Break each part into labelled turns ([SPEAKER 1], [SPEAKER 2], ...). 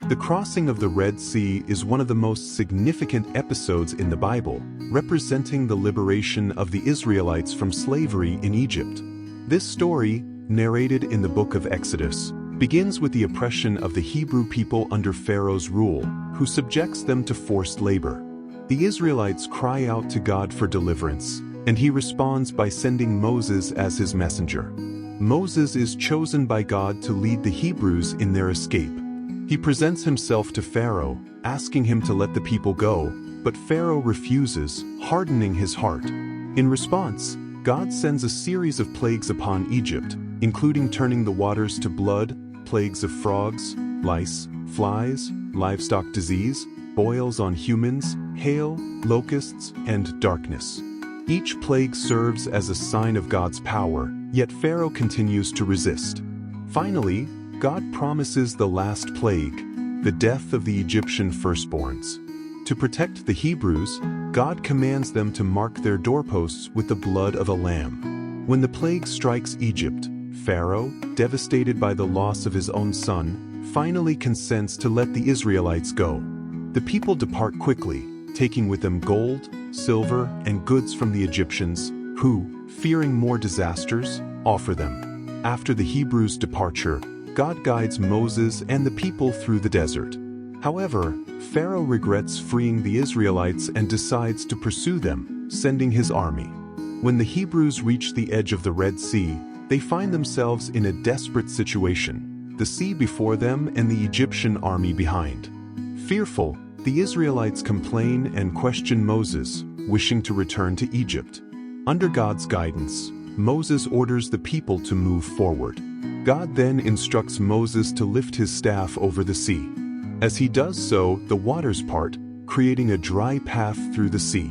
[SPEAKER 1] The crossing of the Red Sea is one of the most significant episodes in the Bible, representing the liberation of the Israelites from slavery in Egypt. This story, narrated in the book of Exodus, begins with the oppression of the Hebrew people under Pharaoh's rule, who subjects them to forced labor. The Israelites cry out to God for deliverance, and he responds by sending Moses as his messenger. Moses is chosen by God to lead the Hebrews in their escape. He presents himself to Pharaoh, asking him to let the people go, but Pharaoh refuses, hardening his heart. In response, God sends a series of plagues upon Egypt, including turning the waters to blood, plagues of frogs, lice, flies, livestock disease, boils on humans, hail, locusts, and darkness. Each plague serves as a sign of God's power, yet Pharaoh continues to resist. Finally, God promises the last plague, the death of the Egyptian firstborns. To protect the Hebrews, God commands them to mark their doorposts with the blood of a lamb. When the plague strikes Egypt, Pharaoh, devastated by the loss of his own son, finally consents to let the Israelites go. The people depart quickly, taking with them gold, silver, and goods from the Egyptians, who, fearing more disasters, offer them. After the Hebrews' departure, God guides Moses and the people through the desert. However, Pharaoh regrets freeing the Israelites and decides to pursue them, sending his army. When the Hebrews reach the edge of the Red Sea, they find themselves in a desperate situation, the sea before them and the Egyptian army behind. Fearful, the Israelites complain and question Moses, wishing to return to Egypt. Under God's guidance, Moses orders the people to move forward. God then instructs Moses to lift his staff over the sea. As he does so, the waters part, creating a dry path through the sea.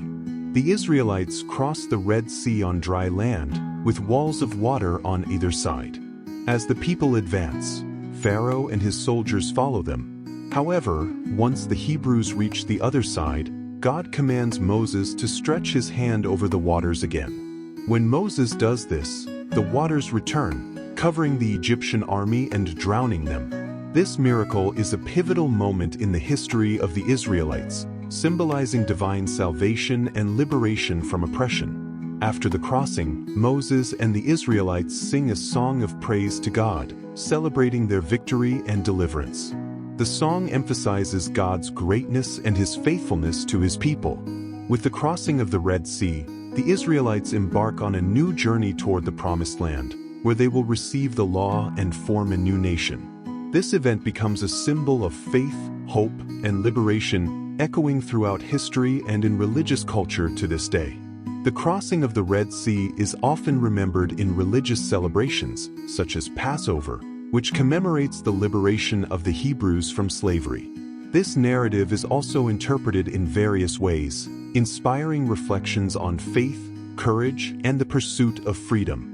[SPEAKER 1] The Israelites cross the Red Sea on dry land, with walls of water on either side. As the people advance, Pharaoh and his soldiers follow them. However, once the Hebrews reach the other side, God commands Moses to stretch his hand over the waters again. When Moses does this, the waters return, covering the Egyptian army and drowning them. This miracle is a pivotal moment in the history of the Israelites, symbolizing divine salvation and liberation from oppression. After the crossing, Moses and the Israelites sing a song of praise to God, celebrating their victory and deliverance. The song emphasizes God's greatness and his faithfulness to his people. With the crossing of the Red Sea, the Israelites embark on a new journey toward the Promised Land, where they will receive the law and form a new nation. This event becomes a symbol of faith, hope, and liberation, echoing throughout history and in religious culture to this day. The crossing of the Red Sea is often remembered in religious celebrations, such as Passover, which commemorates the liberation of the Hebrews from slavery. This narrative is also interpreted in various ways, inspiring reflections on faith, courage, and the pursuit of freedom.